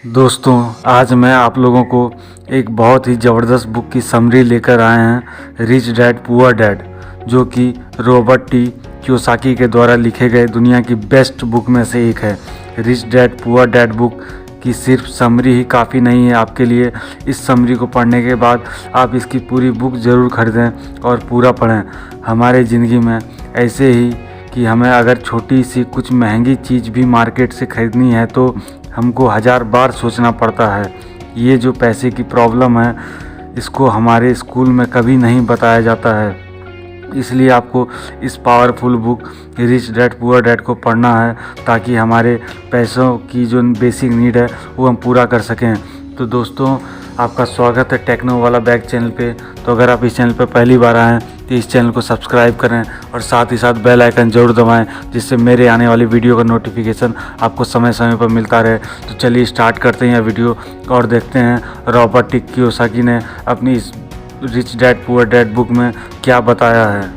दोस्तों, आज मैं आप लोगों को एक बहुत ही ज़बरदस्त बुक की समरी लेकर आए हैं, रिच डैड पुअर डैड, जो कि रॉबर्ट टी कियोसाकी के द्वारा लिखे गए दुनिया की बेस्ट बुक में से एक है। Rich dad poor dad book की सिर्फ समरी ही काफ़ी नहीं है आपके लिए। इस समरी को पढ़ने के बाद आप इसकी पूरी बुक ज़रूर खरीदें और पूरा पढ़ें। हमारे ज़िंदगी में ऐसे ही कि हमें अगर छोटी सी कुछ महंगी चीज़ भी मार्केट से ख़रीदनी है तो हमको 1000 बार सोचना पड़ता है। ये जो पैसे की प्रॉब्लम है, इसको हमारे स्कूल में कभी नहीं बताया जाता है। इसलिए आपको इस powerful book rich dad poor dad को पढ़ना है, ताकि हमारे पैसों की जो बेसिक नीड है वो हम पूरा कर सकें। तो दोस्तों, आपका स्वागत है टेक्नो वाला बैग चैनल पे। तो अगर आप इस चैनल पे पहली बार आएँ तो इस चैनल को सब्सक्राइब करें और साथ ही साथ बेल आइकन जरूर दबाएं, जिससे मेरे आने वाली वीडियो का नोटिफिकेशन आपको समय समय पर मिलता रहे। तो चलिए स्टार्ट करते हैं यह वीडियो और देखते हैं रॉबर्ट टी कियोसाकी ने अपनी इस rich dad poor dad book में क्या बताया है।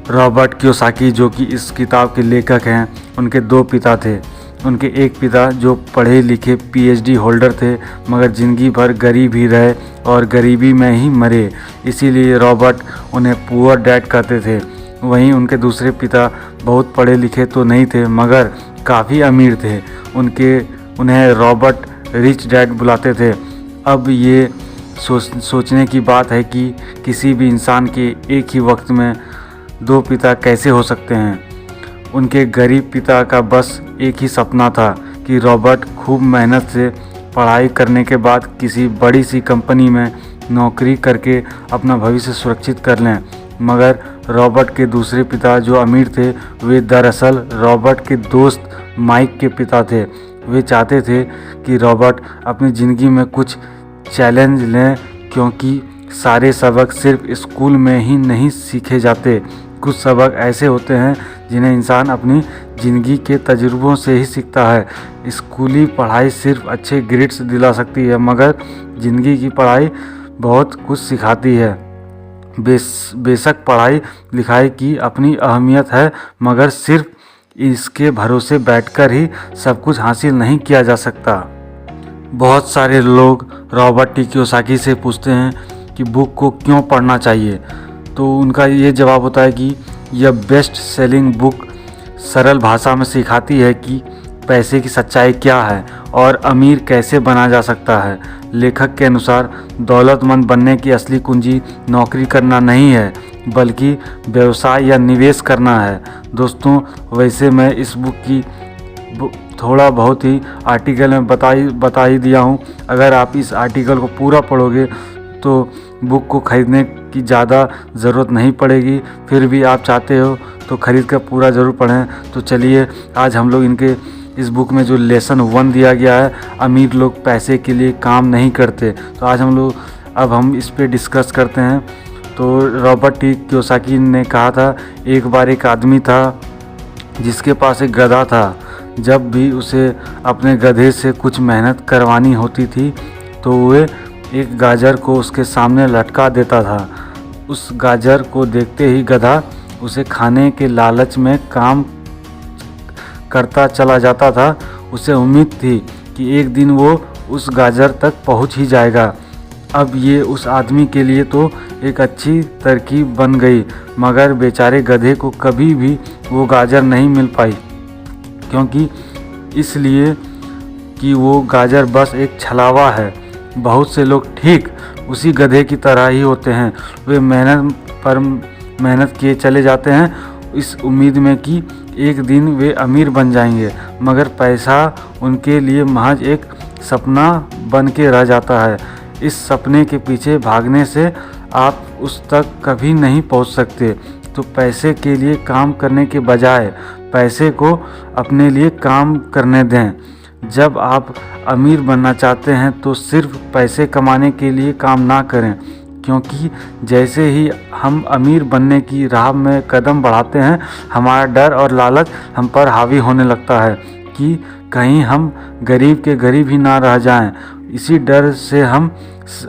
रॉबर्ट कियोसाकी, जो कि इस किताब के लेखक हैं, उनके दो पिता थे। उनके एक पिता जो पढ़े लिखे पीएचडी होल्डर थे, मगर ज़िंदगी भर गरीब ही रहे और गरीबी में ही मरे, इसीलिए रॉबर्ट उन्हें पुअर डैड कहते थे। वहीं उनके दूसरे पिता बहुत पढ़े लिखे तो नहीं थे, मगर काफ़ी अमीर थे। उन्हें रॉबर्ट रिच डैड बुलाते थे। अब ये सोचने की बात है कि किसी भी इंसान के एक ही वक्त में दो पिता कैसे हो सकते हैं। उनके गरीब पिता का बस एक ही सपना था कि रॉबर्ट खूब मेहनत से पढ़ाई करने के बाद किसी बड़ी सी कंपनी में नौकरी करके अपना भविष्य सुरक्षित कर लें। मगर रॉबर्ट के दूसरे पिता जो अमीर थे, वे दरअसल रॉबर्ट के दोस्त माइक के पिता थे। वे चाहते थे कि रॉबर्ट अपनी ज़िंदगी में कुछ चैलेंज लें, क्योंकि सारे सबक सिर्फ स्कूल में ही नहीं सीखे जाते। कुछ सबक ऐसे होते हैं जिन्हें इंसान अपनी ज़िंदगी के तजुर्बों से ही सीखता है। स्कूली पढ़ाई सिर्फ अच्छे ग्रेड्स दिला सकती है, मगर ज़िंदगी की पढ़ाई बहुत कुछ सिखाती है। बेशक पढ़ाई लिखाई की अपनी अहमियत है, मगर सिर्फ इसके भरोसे बैठकर ही सब कुछ हासिल नहीं किया जा सकता। बहुत सारे लोग रॉबर्ट टी कियोसाकी से पूछते हैं कि बुक को क्यों पढ़ना चाहिए, तो उनका ये जवाब होता है कि यह बेस्ट सेलिंग बुक सरल भाषा में सिखाती है कि पैसे की सच्चाई क्या है और अमीर कैसे बना जा सकता है। लेखक के अनुसार दौलतमंद बनने की असली कुंजी नौकरी करना नहीं है, बल्कि व्यवसाय या निवेश करना है। दोस्तों, वैसे मैं इस बुक की थोड़ा बहुत ही आर्टिकल में बता ही दिया हूँ। अगर आप इस आर्टिकल को पूरा पढ़ोगे तो बुक को ख़रीदने की ज़्यादा ज़रूरत नहीं पड़ेगी। फिर भी आप चाहते हो तो ख़रीद कर पूरा ज़रूर पढ़ें। तो चलिए, आज हम लोग इनके इस बुक में जो लेसन 1 दिया गया है, अमीर लोग पैसे के लिए काम नहीं करते, तो आज हम इस पे डिस्कस करते हैं। तो रॉबर्ट टी कियोसाकी ने कहा था, एक बार एक आदमी था जिसके पास एक गधा था। जब भी उसे अपने गधे से कुछ मेहनत करवानी होती थी तो वे एक गाजर को उसके सामने लटका देता था। उस गाजर को देखते ही गधा उसे खाने के लालच में काम करता चला जाता था। उसे उम्मीद थी कि एक दिन वो उस गाजर तक पहुंच ही जाएगा। अब ये उस आदमी के लिए तो एक अच्छी तरकीब बन गई, मगर बेचारे गधे को कभी भी वो गाजर नहीं मिल पाई, क्योंकि इसलिए कि वो गाजर बस एक छलावा है। बहुत से लोग ठीक उसी गधे की तरह ही होते हैं। वे मेहनत किए चले जाते हैं इस उम्मीद में कि एक दिन वे अमीर बन जाएंगे, मगर पैसा उनके लिए महज एक सपना बन के रह जाता है। इस सपने के पीछे भागने से आप उस तक कभी नहीं पहुंच सकते। तो पैसे के लिए काम करने के बजाय पैसे को अपने लिए काम करने दें। जब आप अमीर बनना चाहते हैं तो सिर्फ पैसे कमाने के लिए काम ना करें, क्योंकि जैसे ही हम अमीर बनने की राह में कदम बढ़ाते हैं, हमारा डर और लालच हम पर हावी होने लगता है कि कहीं हम गरीब के गरीब ही ना रह जाएं। इसी डर से हम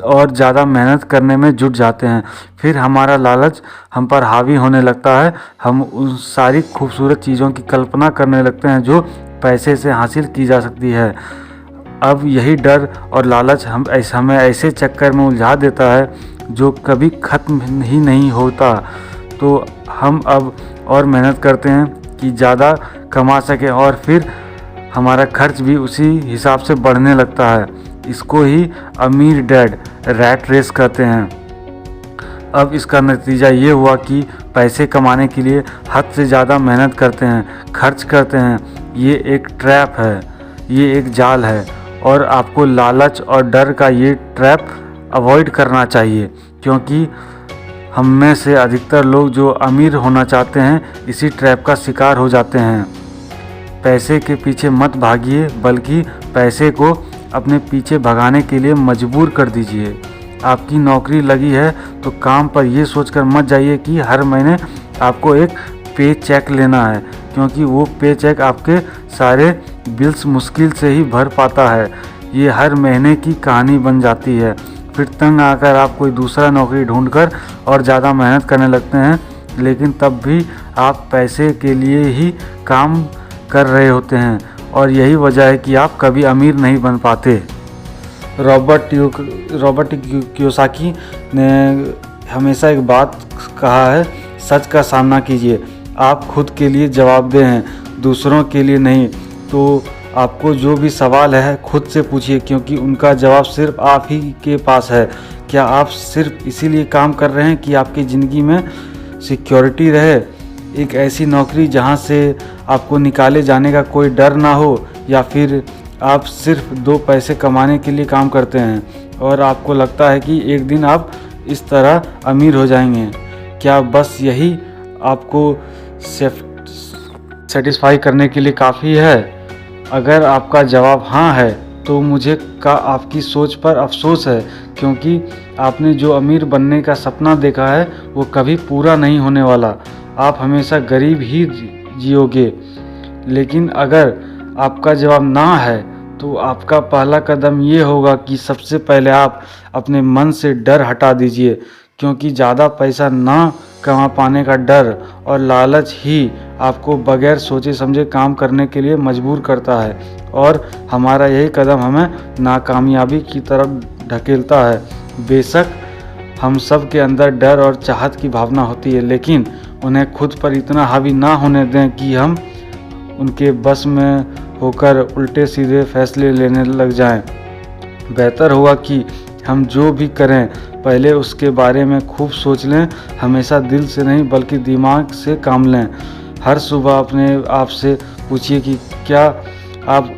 और ज़्यादा मेहनत करने में जुट जाते हैं। फिर हमारा लालच हम पर हावी होने लगता है। हम उन सारी खूबसूरत चीज़ों की कल्पना करने लगते हैं जो पैसे से हासिल की जा सकती है। अब यही डर और लालच हमें ऐसे चक्कर में उलझा देता है जो कभी ख़त्म ही नहीं होता। तो हम अब और मेहनत करते हैं कि ज़्यादा कमा सकें और फिर हमारा खर्च भी उसी हिसाब से बढ़ने लगता है। इसको ही अमीर डैड रैट रेस कहते हैं। अब इसका नतीजा ये हुआ कि पैसे कमाने के लिए हद से ज़्यादा मेहनत करते हैं, खर्च करते हैं। ये एक ट्रैप है, ये एक जाल है और आपको लालच और डर का ये ट्रैप अवॉइड करना चाहिए, क्योंकि हम में से अधिकतर लोग जो अमीर होना चाहते हैं इसी ट्रैप का शिकार हो जाते हैं। पैसे के पीछे मत भागिए, बल्कि पैसे को अपने पीछे भगाने के लिए मजबूर कर दीजिए। आपकी नौकरी लगी है तो काम पर ये सोचकर मत जाइए कि हर महीने आपको एक पे चेक लेना है, क्योंकि वो पे चेक आपके सारे बिल्स मुश्किल से ही भर पाता है। ये हर महीने की कहानी बन जाती है। फिर तंग आकर आप कोई दूसरा नौकरी ढूंढकर और ज़्यादा मेहनत करने लगते हैं, लेकिन तब भी आप पैसे के लिए ही काम कर रहे होते हैं और यही वजह है कि आप कभी अमीर नहीं बन पाते। रॉबर्ट कियोसाकी ने हमेशा एक बात कहा है, सच का सामना कीजिए। आप खुद के लिए जवाबदेह हैं, दूसरों के लिए नहीं। तो आपको जो भी सवाल है खुद से पूछिए, क्योंकि उनका जवाब सिर्फ आप ही के पास है। क्या आप सिर्फ इसीलिए काम कर रहे हैं कि आपकी ज़िंदगी में सिक्योरिटी रहे, एक ऐसी नौकरी जहां से आपको निकाले जाने का कोई डर ना हो, या फिर आप सिर्फ 2 पैसे कमाने के लिए काम करते हैं और आपको लगता है कि एक दिन आप इस तरह अमीर हो जाएंगे? क्या बस यही आपको सेटिस्फाई करने के लिए काफ़ी है? अगर आपका जवाब हाँ है तो मुझे आपकी सोच पर अफसोस है, क्योंकि आपने जो अमीर बनने का सपना देखा है वो कभी पूरा नहीं होने वाला। आप हमेशा गरीब ही जियोगे। लेकिन अगर आपका जवाब ना है तो आपका पहला कदम ये होगा कि सबसे पहले आप अपने मन से डर हटा दीजिए, क्योंकि ज़्यादा पैसा ना कमा पाने का डर और लालच ही आपको बगैर सोचे समझे काम करने के लिए मजबूर करता है और हमारा यही कदम हमें नाकामयाबी की तरफ ढकेलता है। बेशक हम सब के अंदर डर और चाहत की भावना होती है, लेकिन उन्हें खुद पर इतना हावी ना होने दें कि हम उनके बस में होकर उल्टे सीधे फैसले लेने लग जाएं। बेहतर होगा कि हम जो भी करें पहले उसके बारे में खूब सोच लें, हमेशा दिल से नहीं बल्कि दिमाग से काम लें। हर सुबह अपने आप से पूछिए कि क्या आप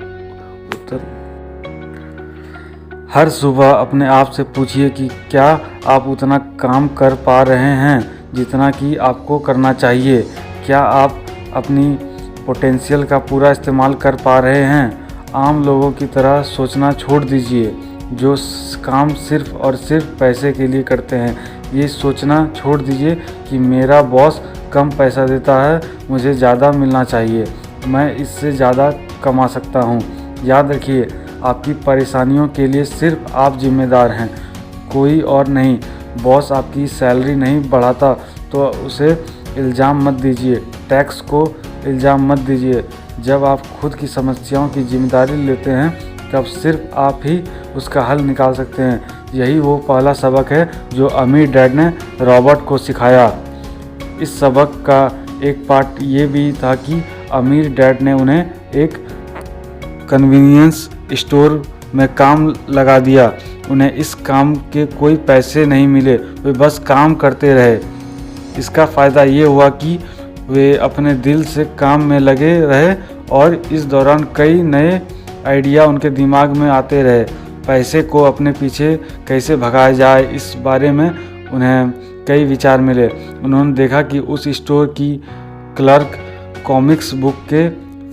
हर सुबह अपने आप से पूछिए कि क्या आप उतना काम कर पा रहे हैं जितना कि आपको करना चाहिए? क्या आप अपनी पोटेंशियल का पूरा इस्तेमाल कर पा रहे हैं? आम लोगों की तरह सोचना छोड़ दीजिए, जो काम सिर्फ और सिर्फ पैसे के लिए करते हैं। ये सोचना छोड़ दीजिए कि मेरा बॉस कम पैसा देता है, मुझे ज़्यादा मिलना चाहिए, मैं इससे ज़्यादा कमा सकता हूँ। याद रखिए, आपकी परेशानियों के लिए सिर्फ आप जिम्मेदार हैं, कोई और नहीं। बॉस आपकी सैलरी नहीं बढ़ाता तो उसे इल्ज़ाम मत दीजिए, टैक्स को इल्ज़ाम मत दीजिए। जब आप खुद की समस्याओं की जिम्मेदारी लेते हैं तब सिर्फ आप ही उसका हल निकाल सकते हैं। यही वो पहला सबक है जो अमीर डैड ने रॉबर्ट को सिखाया। इस सबक का एक पार्ट ये भी था कि अमीर डैड ने उन्हें एक कन्वीनियंस स्टोर में काम लगा दिया। उन्हें इस काम के कोई पैसे नहीं मिले, वे बस काम करते रहे। इसका फ़ायदा ये हुआ कि वे अपने दिल से काम में लगे रहे और इस दौरान कई नए आइडिया उनके दिमाग में आते रहे। पैसे को अपने पीछे कैसे भगाया जाए, इस बारे में उन्हें कई विचार मिले। उन्होंने देखा कि उस स्टोर की क्लर्क कॉमिक्स बुक के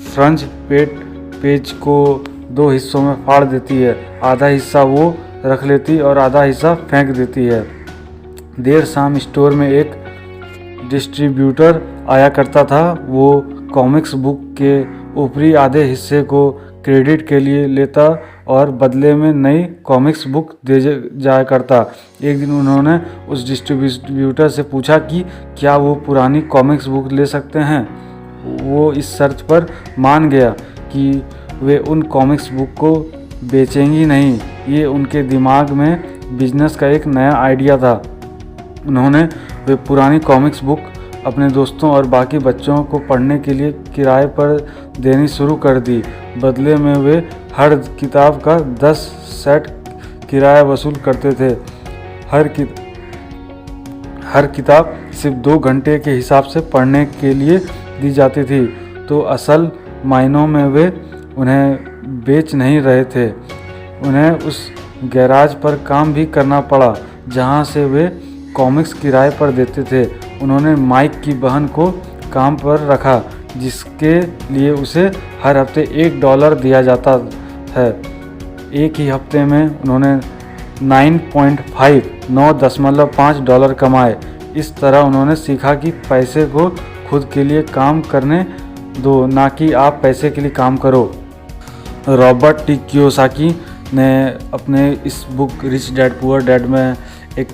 फ्रंट पेज को 2 हिस्सों में फाड़ देती है। आधा हिस्सा वो रख लेती और आधा हिस्सा फेंक देती है। देर शाम स्टोर में एक डिस्ट्रीब्यूटर आया करता था। वो कॉमिक्स बुक के ऊपरी आधे हिस्से को क्रेडिट के लिए लेता और बदले में नई कॉमिक्स बुक दे जाया करता। एक दिन उन्होंने उस डिस्ट्रीब्यूटर से पूछा कि क्या वो पुरानी कॉमिक्स बुक ले सकते हैं। वो इस शर्त पर मान गया कि वे उन कॉमिक्स बुक को बेचेंगी नहीं। ये उनके दिमाग में बिजनेस का एक नया आइडिया था। उन्होंने वे पुरानी कॉमिक्स बुक अपने दोस्तों और बाकी बच्चों को पढ़ने के लिए किराए पर देनी शुरू कर दी। बदले में वे हर किताब का 10 सेट किराया वसूल करते थे। हर किताब सिर्फ 2 घंटे के हिसाब से पढ़ने के लिए दी जाती थी। तो असल मायनों में वे उन्हें बेच नहीं रहे थे, उन्हें उस गैराज पर काम भी करना पड़ा जहां से वे कॉमिक्स किराए पर देते थे। उन्होंने माइक की बहन को काम पर रखा, जिसके लिए उसे हर हफ्ते $1 दिया जाता है। एक ही हफ्ते में उन्होंने 9.5 डॉलर कमाए। इस तरह उन्होंने सीखा कि पैसे को खुद के लिए काम करने दो, ना कि आप पैसे के लिए काम करो। रॉबर्ट टी कियोसाकी ने अपने इस book rich dad poor dad में एक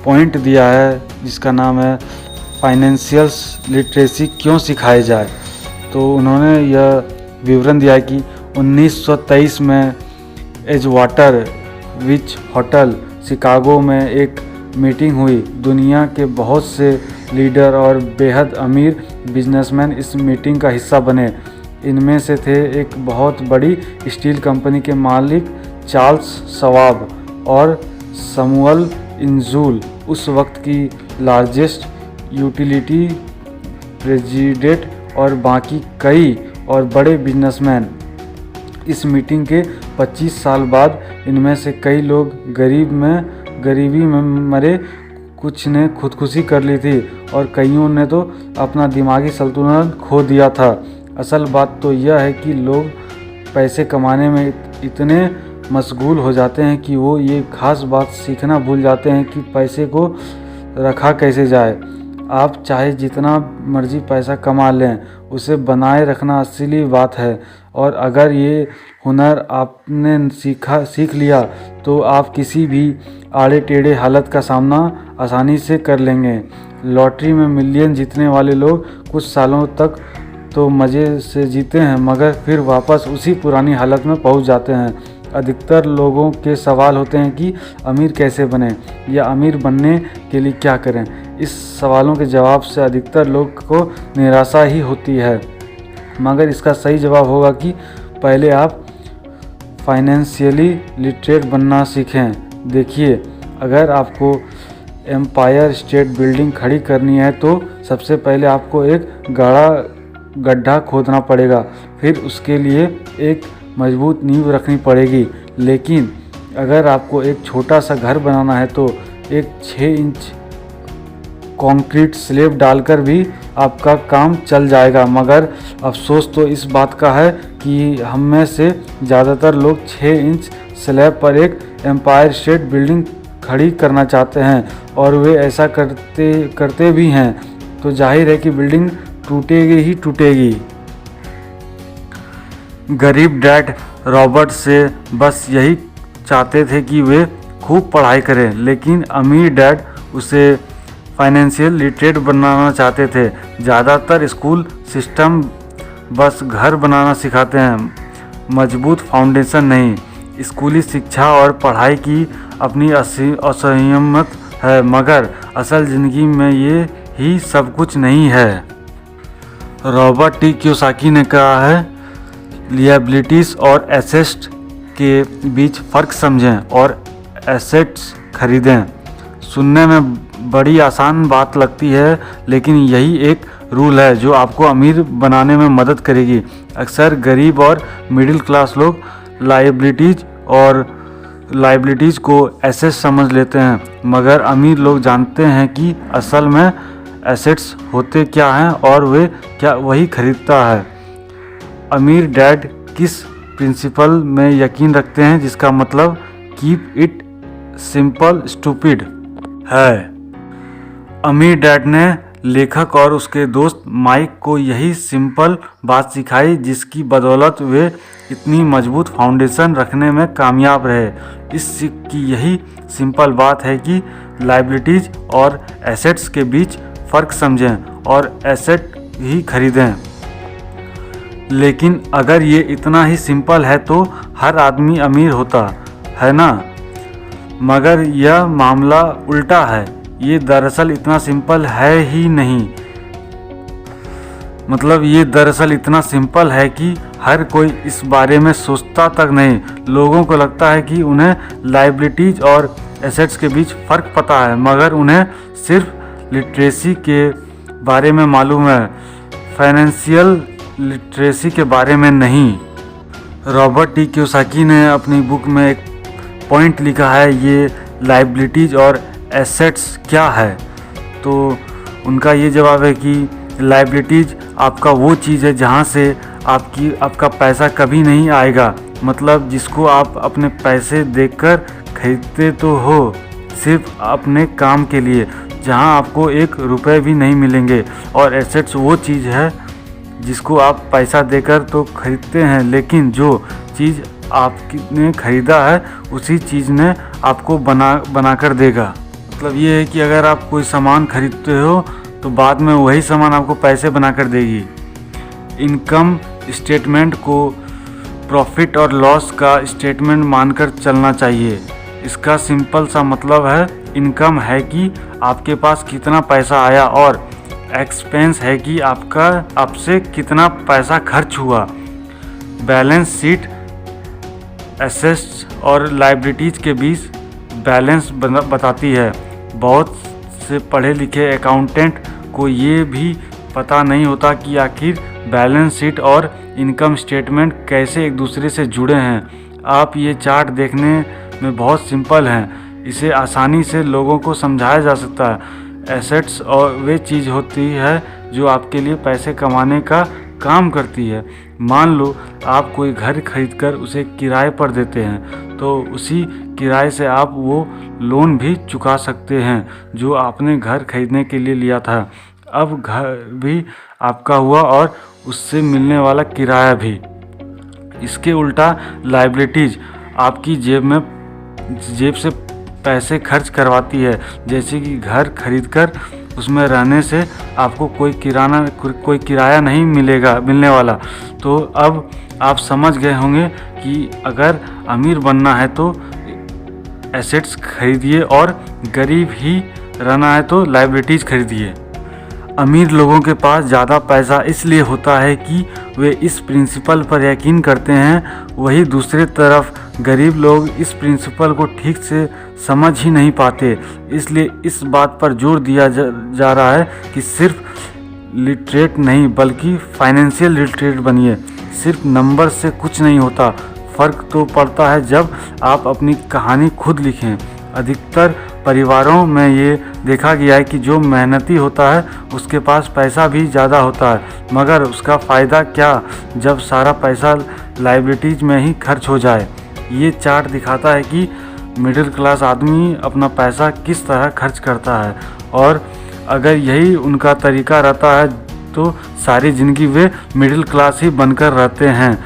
पॉइंट दिया है जिसका नाम है फाइनेंशियल लिटरेसी क्यों सिखाई जाए। तो उन्होंने यह विवरण दिया है कि 1923 में एजवाटर विच होटल शिकागो में एक मीटिंग हुई। दुनिया के बहुत से लीडर और बेहद अमीर बिजनेसमैन इस मीटिंग का हिस्सा बने। इनमें से थे एक बहुत बड़ी स्टील कंपनी के मालिक चार्ल्स शवाब और समुअल इंजूल, उस वक्त की लार्जेस्ट यूटिलिटी प्रेसिडेंट और बाकी कई और बड़े बिजनेसमैन। इस मीटिंग के 25 साल बाद इनमें से कई लोग गरीबी में मरे, कुछ ने खुदकुशी कर ली थी और कईयों ने तो अपना दिमागी संतुलन खो दिया था। असल बात तो यह है कि लोग पैसे कमाने में इतने मशगूल हो जाते हैं कि वो ये खास बात सीखना भूल जाते हैं कि पैसे को रखा कैसे जाए। आप चाहे जितना मर्जी पैसा कमा लें, उसे बनाए रखना असली बात है। और अगर ये हुनर आपने सीख लिया तो आप किसी भी आड़े टेढ़े हालत का सामना आसानी से कर लेंगे। लॉटरी में मिलियन जीतने वाले लोग कुछ सालों तक तो मज़े से जीते हैं, मगर फिर वापस उसी पुरानी हालत में पहुंच जाते हैं। अधिकतर लोगों के सवाल होते हैं कि अमीर कैसे बने या अमीर बनने के लिए क्या करें। इस सवालों के जवाब से अधिकतर लोग को निराशा ही होती है, मगर इसका सही जवाब होगा कि पहले आप फाइनेंशियली लिटरेट बनना सीखें। देखिए, अगर आपको एम्पायर स्टेट बिल्डिंग खड़ी करनी है तो सबसे पहले आपको एक गड्ढा खोदना पड़ेगा, फिर उसके लिए एक मजबूत नींव रखनी पड़ेगी। लेकिन अगर आपको एक छोटा सा घर बनाना है तो एक 6 इंच कंक्रीट स्लैब डालकर भी आपका काम चल जाएगा। मगर अफसोस तो इस बात का है कि हम में से ज़्यादातर लोग 6 इंच स्लैब पर एक एम्पायर स्टेट बिल्डिंग खड़ी करना चाहते हैं और वे ऐसा करते भी हैं, तो जाहिर है कि बिल्डिंग टूटेगी ही टूटेगी। गरीब डैड रॉबर्ट से बस यही चाहते थे कि वे खूब पढ़ाई करें, लेकिन अमीर डैड उसे फाइनेंशियल लिटरेट बनाना चाहते थे। ज़्यादातर स्कूल सिस्टम बस घर बनाना सिखाते हैं, मजबूत फाउंडेशन नहीं। स्कूली शिक्षा और पढ़ाई की अपनी असहमत है, मगर असल ज़िंदगी में ये ही सब कुछ नहीं है। रॉबर्ट टी कियोसाकी ने कहा है, लिएबिलिटीज़ और एसेट्स के बीच फ़र्क समझें और एसेट्स खरीदें। सुनने में बड़ी आसान बात लगती है, लेकिन यही एक रूल है जो आपको अमीर बनाने में मदद करेगी। अक्सर गरीब और मिडिल क्लास लोग लाइबिलिटीज़ को एसेट्स समझ लेते हैं, मगर अमीर लोग जानते हैं कि असल में एसेट्स होते क्या हैं और वे क्या वही खरीदता है। अमीर डैड किस प्रिंसिपल में यकीन रखते हैं, जिसका मतलब कीप इट सिंपल स्टूपिड है। अमीर डैड ने लेखक और उसके दोस्त माइक को यही सिंपल बात सिखाई, जिसकी बदौलत वे इतनी मजबूत फाउंडेशन रखने में कामयाब रहे। इस सीख की यही सिंपल बात है कि लाइबिलिटीज़ और एसेट्स के बीच फ़र्क समझें और एसेट ही खरीदें। लेकिन अगर ये इतना ही सिंपल है तो हर आदमी अमीर होता है ना। मगर यह मामला उल्टा है। ये दरअसल इतना सिंपल है ही नहीं। मतलब ये दरअसल इतना सिंपल है कि हर कोई इस बारे में सोचता तक नहीं। लोगों को लगता है कि उन्हें लायबिलिटीज और एसेट्स के बीच फ़र्क पता है, मगर उन्हें सिर्फ लिटरेसी के बारे में मालूम है, फाइनेंशियल लिटरेसी के बारे में नहीं। रॉबर्ट टी कियोसाकी ने अपनी बुक में एक पॉइंट लिखा है, ये लायबिलिटीज और एसेट्स क्या है। तो उनका ये जवाब है कि लायबिलिटीज आपका वो चीज़ है जहाँ से आपका पैसा कभी नहीं आएगा। मतलब जिसको आप अपने पैसे देकर खरीदते तो हो, सिर्फ अपने काम के लिए, जहाँ आपको 1 रुपये भी नहीं मिलेंगे। और एसेट्स वो चीज़ है जिसको आप पैसा देकर तो खरीदते हैं, लेकिन जो चीज़ आपने खरीदा है उसी चीज़ ने आपको बना कर देगा। मतलब ये है कि अगर आप कोई सामान खरीदते हो तो बाद में वही सामान आपको पैसे बना कर देगी। इनकम स्टेटमेंट को प्रॉफिट और लॉस का स्टेटमेंट मानकर चलना चाहिए। इसका सिंपल सा मतलब है, इनकम है कि आपके पास कितना पैसा आया और एक्सपेंस है कि आपसे कितना पैसा खर्च हुआ। बैलेंस शीट एसेट्स और लायबिलिटीज के बीच बैलेंस बताती है। बहुत से पढ़े लिखे अकाउंटेंट को ये भी पता नहीं होता कि आखिर बैलेंस शीट और इनकम स्टेटमेंट कैसे एक दूसरे से जुड़े हैं। आप ये चार्ट देखने में बहुत सिंपल हैं, इसे आसानी से लोगों को समझाया जा सकता है। एसेट्स और वे चीज़ होती है जो आपके लिए पैसे कमाने का काम करती है। मान लो आप कोई घर खरीदकर उसे किराए पर देते हैं, तो उसी किराए से आप वो लोन भी चुका सकते हैं जो आपने घर खरीदने के लिए लिया था। अब घर भी आपका हुआ और उससे मिलने वाला किराया भी। इसके उल्टा लायबिलिटीज आपकी जेब से पैसे खर्च करवाती है। जैसे कि घर खरीदकर उसमें रहने से आपको कोई किराया नहीं मिलने वाला। तो अब आप समझ गए होंगे कि अगर अमीर बनना है तो एसेट्स खरीदिए और गरीब ही रहना है तो लायबिलिटीज खरीदिए। अमीर लोगों के पास ज़्यादा पैसा इसलिए होता है कि वे इस प्रिंसिपल पर यकीन करते हैं। वही दूसरी तरफ गरीब लोग इस प्रिंसिपल को ठीक से समझ ही नहीं पाते। इसलिए इस बात पर जोर दिया जा रहा है कि सिर्फ लिटरेट नहीं बल्कि फाइनेंशियल लिटरेट बनिए। सिर्फ नंबर से कुछ नहीं होता। फ़र्क तो पड़ता है जब आप अपनी कहानी खुद लिखें। अधिकतर परिवारों में ये देखा गया है कि जो मेहनती होता है उसके पास पैसा भी ज़्यादा होता है, मगर उसका फ़ायदा क्या जब सारा पैसा लायबिलिटीज में ही खर्च हो जाए। ये चार्ट दिखाता है कि मिडिल क्लास आदमी अपना पैसा किस तरह खर्च करता है, और अगर यही उनका तरीका रहता है तो सारी ज़िंदगी वे मिडिल क्लास ही बनकर रहते हैं।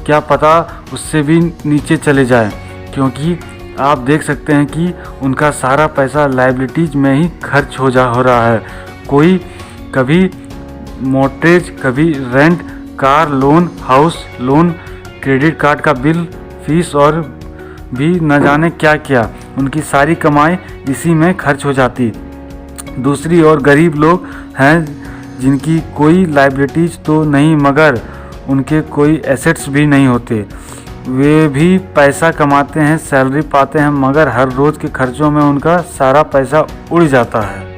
क्या पता उससे भी नीचे चले जाए, क्योंकि आप देख सकते हैं कि उनका सारा पैसा लायबिलिटीज में ही खर्च हो रहा है। कोई कभी मॉर्टगेज, कभी rent, car loan, house loan, credit card का बिल, फीस और भी न जाने क्या क्या। उनकी सारी कमाई इसी में खर्च हो जाती। दूसरी ओर गरीब लोग हैं जिनकी कोई लायबिलिटीज तो नहीं मगर उनके कोई एसेट्स भी नहीं होते। वे भी पैसा कमाते हैं, सैलरी पाते हैं, मगर हर रोज़ के खर्चों में उनका सारा पैसा उड़ जाता है।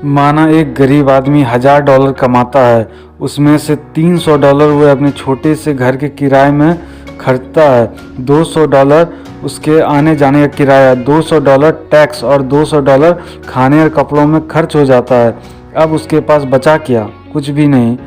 माना एक गरीब आदमी $1000 कमाता है, उसमें से $300 वह अपने छोटे से घर के किराए में खर्चता है, $200 उसके आने जाने का किराया, $200 टैक्स और $200 खाने और कपड़ों में खर्च हो जाता है। अब उसके पास बचा क्या? कुछ भी नहीं।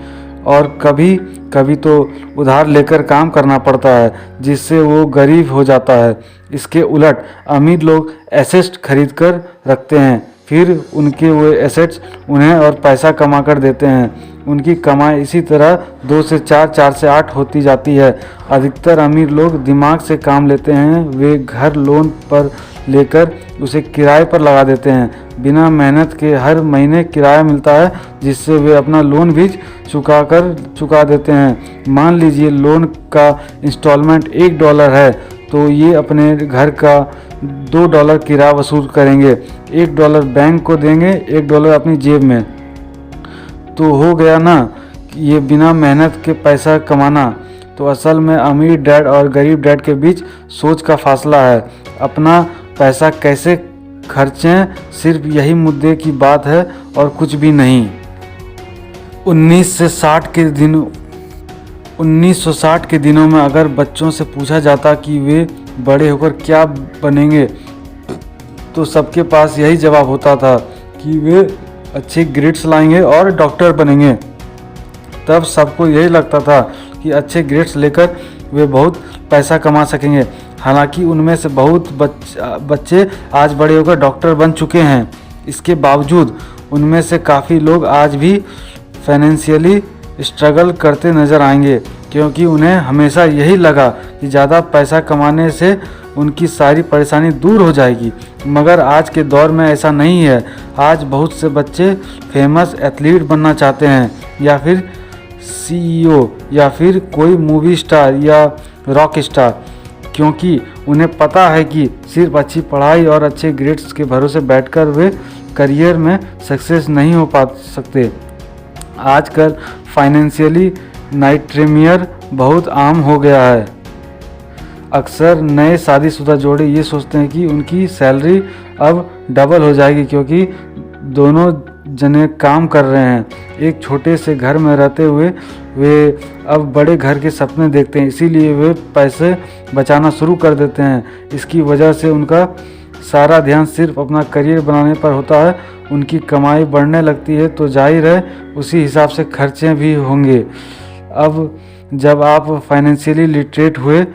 और कभी कभी तो उधार लेकर काम करना पड़ता है, जिससे वो गरीब हो जाता है। इसके उलट अमीर लोग एसेट्स खरीद कर रखते हैं, फिर उनके वो एसेट्स उन्हें और पैसा कमा कर देते हैं। उनकी कमाई इसी तरह 2 से 4, 4 से 8 होती जाती है। अधिकतर अमीर लोग दिमाग से काम लेते हैं। वे घर लोन पर लेकर उसे किराए पर लगा देते हैं, बिना मेहनत के हर महीने किराया मिलता है, जिससे वे अपना लोन भी चुका देते हैं। मान लीजिए लोन का इंस्टॉलमेंट $1 है, तो ये अपने घर का $2 किराया वसूल करेंगे, $1 बैंक को देंगे, $1 अपनी जेब में। तो हो गया ना ये बिना मेहनत के पैसा कमाना। तो असल में अमीर डैड और गरीब डैड के बीच सोच का फासला है। अपना पैसा कैसे खर्चें, सिर्फ यही मुद्दे की बात है और कुछ भी नहीं। 1960 के दिनों में अगर बच्चों से पूछा जाता कि वे बड़े होकर क्या बनेंगे, तो सबके पास यही जवाब होता था कि वे अच्छे ग्रेड्स लाएंगे और डॉक्टर बनेंगे। तब सबको यही लगता था कि अच्छे ग्रेड्स लेकर वे बहुत पैसा कमा सकेंगे। हालांकि उनमें से बहुत बच्चे आज बड़े होकर डॉक्टर बन चुके हैं। इसके बावजूद उनमें से काफ़ी लोग आज भी फाइनेंशियली स्ट्रगल करते नज़र आएंगे, क्योंकि उन्हें हमेशा यही लगा कि ज़्यादा पैसा कमाने से उनकी सारी परेशानी दूर हो जाएगी। मगर आज के दौर में ऐसा नहीं है। आज बहुत से बच्चे फेमस एथलीट बनना चाहते हैं, या फिर CEO, या फिर कोई मूवी स्टार या रॉक स्टार, क्योंकि उन्हें पता है कि सिर्फ अच्छी पढ़ाई और अच्छे ग्रेड्स के भरोसे बैठकर वे करियर में सक्सेस नहीं हो पा सकते। आजकल फाइनेंशियली नाइट्रेमियर बहुत आम हो गया है। अक्सर नए शादीशुदा जोड़े ये सोचते हैं कि उनकी सैलरी अब डबल हो जाएगी, क्योंकि दोनों जने काम कर रहे हैं। एक छोटे से घर में रहते हुए वे अब बड़े घर के सपने देखते हैं, इसीलिए वे पैसे बचाना शुरू कर देते हैं। इसकी वजह से उनका सारा ध्यान सिर्फ अपना करियर बनाने पर होता है। उनकी कमाई बढ़ने लगती है तो जाहिर है उसी हिसाब से खर्चे भी होंगे। अब जब आप फाइनेंशियली लिटरेट हुए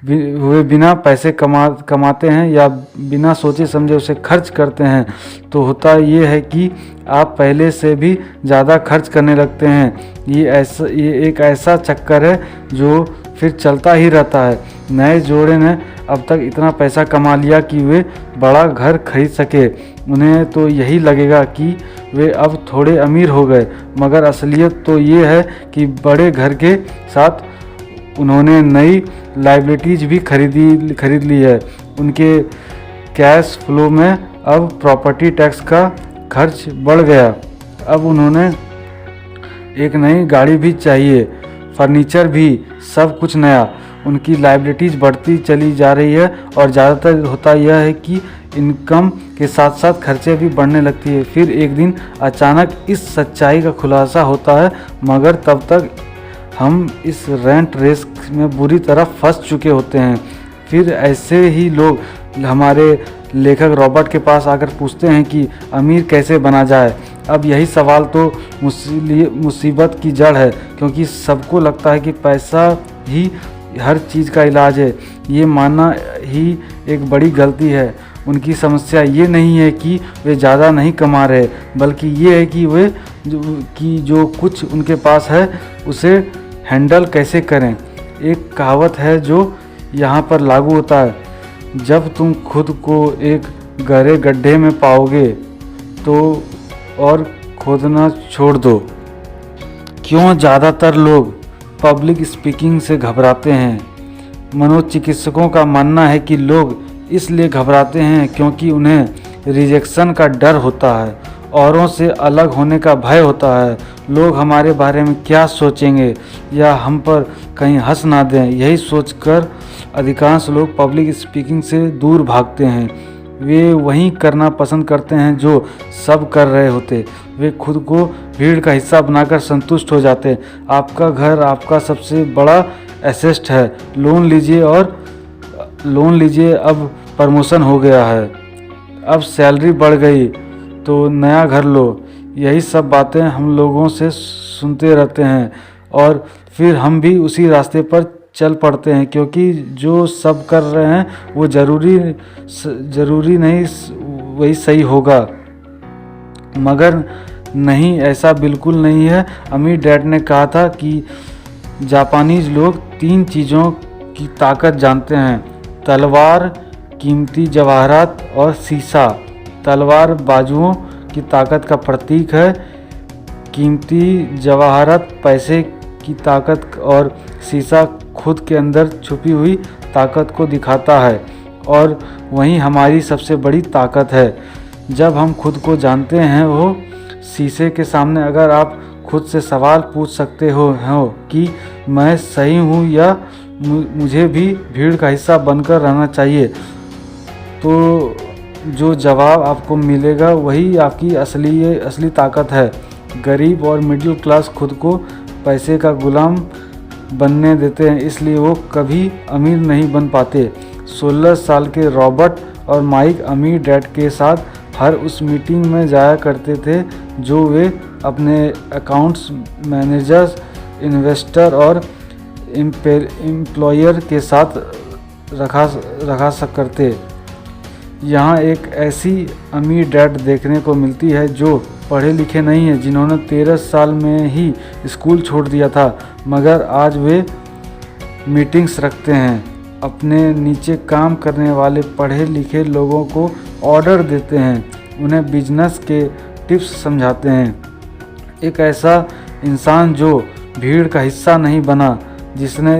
बिना पैसे कमाते हैं या बिना सोचे समझे उसे खर्च करते हैं, तो होता ये है कि आप पहले से भी ज़्यादा खर्च करने लगते हैं। ये एक ऐसा चक्कर है जो फिर चलता ही रहता है। नए जोड़े ने अब तक इतना पैसा कमा लिया कि वे बड़ा घर खरीद सके। उन्हें तो यही लगेगा कि वे अब थोड़े अमीर हो गए, मगर असलियत तो ये है कि बड़े घर के साथ उन्होंने नई लायबिलिटीज भी खरीद ली है। उनके कैश फ्लो में अब प्रॉपर्टी टैक्स का खर्च बढ़ गया। अब उन्होंने एक नई गाड़ी भी चाहिए, फर्नीचर भी, सब कुछ नया। उनकी लायबिलिटीज़ बढ़ती चली जा रही है और ज़्यादातर होता यह है कि इनकम के साथ साथ खर्चे भी बढ़ने लगती है। फिर एक दिन अचानक इस सच्चाई का खुलासा होता है, मगर तब तक हम इस रेंट रेस में बुरी तरह फंस चुके होते हैं। फिर ऐसे ही लोग हमारे लेखक रॉबर्ट के पास आकर पूछते हैं कि अमीर कैसे बना जाए। अब यही सवाल तो मुसीबत की जड़ है, क्योंकि सबको लगता है कि पैसा ही हर चीज़ का इलाज है। ये मानना ही एक बड़ी गलती है। उनकी समस्या ये नहीं है कि वे ज़्यादा नहीं कमा रहे, बल्कि ये है कि जो कुछ उनके पास है उसे हैंडल कैसे करें। एक कहावत है जो यहाँ पर लागू होता है, जब तुम खुद को एक गहरे गड्ढे में पाओगे तो और खोदना छोड़ दो। क्यों ज़्यादातर लोग पब्लिक स्पीकिंग से घबराते हैं? मनोचिकित्सकों का मानना है कि लोग इसलिए घबराते हैं क्योंकि उन्हें रिजेक्शन का डर होता है, औरों से अलग होने का भय होता है। लोग हमारे बारे में क्या सोचेंगे या हम पर कहीं हंस ना दें, यही सोचकर अधिकांश लोग पब्लिक स्पीकिंग से दूर भागते हैं। वे वही करना पसंद करते हैं जो सब कर रहे होते। वे खुद को भीड़ का हिस्सा बनाकर संतुष्ट हो जाते। आपका घर आपका सबसे बड़ा एसेट है। लोन लीजिए, अब प्रमोशन हो गया है, अब सैलरी बढ़ गई तो नया घर लो। यही सब बातें हम लोगों से सुनते रहते हैं और फिर हम भी उसी रास्ते पर चल पड़ते हैं, क्योंकि जो सब कर रहे हैं वो ज़रूरी नहीं वही सही होगा। मगर नहीं, ऐसा बिल्कुल नहीं है। अमीर डैड ने कहा था कि जापानीज लोग 3 चीज़ों की ताकत जानते हैं, तलवार, कीमती जवाहरात और शीशा। तलवार बाजुओं की ताकत का प्रतीक है। कीमती जवाहरात पैसे की ताकत और शीशा खुद के अंदर छुपी हुई ताकत को दिखाता है और वही हमारी सबसे बड़ी ताकत है। जब हम खुद को जानते हैं वो शीशे के सामने अगर आप खुद से सवाल पूछ सकते हो कि मैं सही हूँ या मुझे भी भीड़ का हिस्सा बनकर रहना चाहिए, तो जो जवाब आपको मिलेगा वही आपकी असली ताकत है। गरीब और मिडिल क्लास खुद को पैसे का गुलाम बनने देते हैं, इसलिए वो कभी अमीर नहीं बन पाते। 16 साल के रॉबर्ट और माइक अमीर डैड के साथ हर उस मीटिंग में जाया करते थे जो वे अपने अकाउंट्स मैनेजर्स, इन्वेस्टर और एम्प्लॉयर के साथ रखा करते। यहाँ एक ऐसी अमीर डैड देखने को मिलती है जो पढ़े लिखे नहीं है, जिन्होंने 13 साल में ही स्कूल छोड़ दिया था, मगर आज वे मीटिंग्स रखते हैं, अपने नीचे काम करने वाले पढ़े लिखे लोगों को ऑर्डर देते हैं, उन्हें बिजनेस के टिप्स समझाते हैं। एक ऐसा इंसान जो भीड़ का हिस्सा नहीं बना, जिसने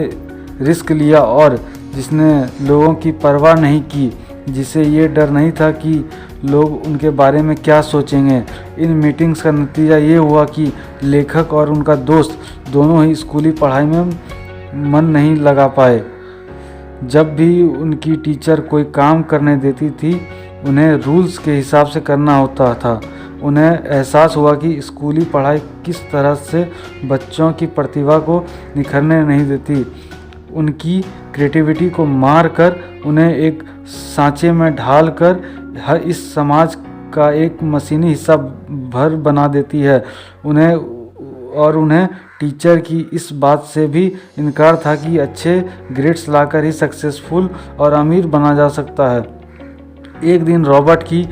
रिस्क लिया और जिसने लोगों की परवाह नहीं की, जिसे ये डर नहीं था कि लोग उनके बारे में क्या सोचेंगे। इन मीटिंग्स का नतीजा ये हुआ कि लेखक और उनका दोस्त दोनों ही स्कूली पढ़ाई में मन नहीं लगा पाए। जब भी उनकी टीचर कोई काम करने देती थी, उन्हें रूल्स के हिसाब से करना होता था। उन्हें एहसास हुआ कि स्कूली पढ़ाई किस तरह से बच्चों की प्रतिभा को निखरने नहीं देती। उनकी क्रिएटिविटी को मार कर उन्हें एक सांचे में ढाल कर हर इस समाज का एक मशीनी हिस्सा भर बना देती है। उन्हें टीचर की इस बात से भी इनकार था कि अच्छे ग्रेड्स लाकर ही सक्सेसफुल और अमीर बना जा सकता है। एक दिन रॉबर्ट की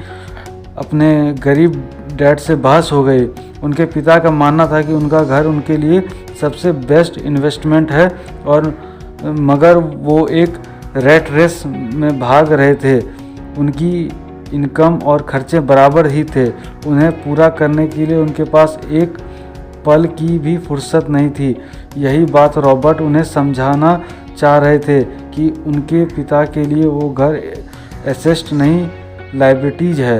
अपने गरीब डैड से बहस हो गई। उनके पिता का मानना था कि उनका घर उनके लिए सबसे बेस्ट इन्वेस्टमेंट है, और मगर वो एक रैट रेस में भाग रहे थे। उनकी इनकम और खर्चे बराबर ही थे। उन्हें पूरा करने के लिए उनके पास एक पल की भी फुर्सत नहीं थी। यही बात रॉबर्ट उन्हें समझाना चाह रहे थे कि उनके पिता के लिए वो घर एसेट नहीं, लायबिलिटीज है।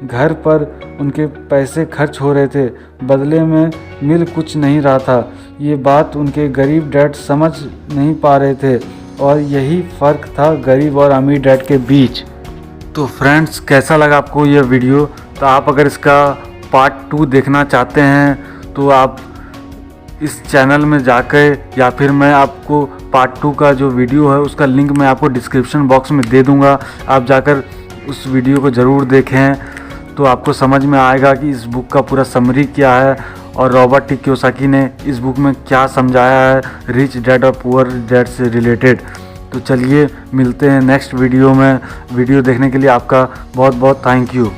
घर पर उनके पैसे खर्च हो रहे थे, बदले में मिल कुछ नहीं रहा था। ये बात उनके गरीब डैड समझ नहीं पा रहे थे, और यही फ़र्क था गरीब और अमीर डैड के बीच। तो फ्रेंड्स, कैसा लगा आपको ये वीडियो? तो आप अगर इसका पार्ट 2 देखना चाहते हैं तो आप इस चैनल में जाकर, या फिर मैं आपको पार्ट 2 का जो वीडियो है उसका लिंक मैं आपको डिस्क्रिप्शन बॉक्स में दे दूंगा। आप जाकर उस वीडियो को ज़रूर देखें, तो आपको समझ में आएगा कि इस बुक का पूरा समरी क्या है और रॉबर्ट टी कियोसाकी ने इस बुक में क्या समझाया है रिच डैड और पुअर डैड से रिलेटेड। तो चलिए मिलते हैं नेक्स्ट वीडियो में। वीडियो देखने के लिए आपका बहुत बहुत थैंक यू।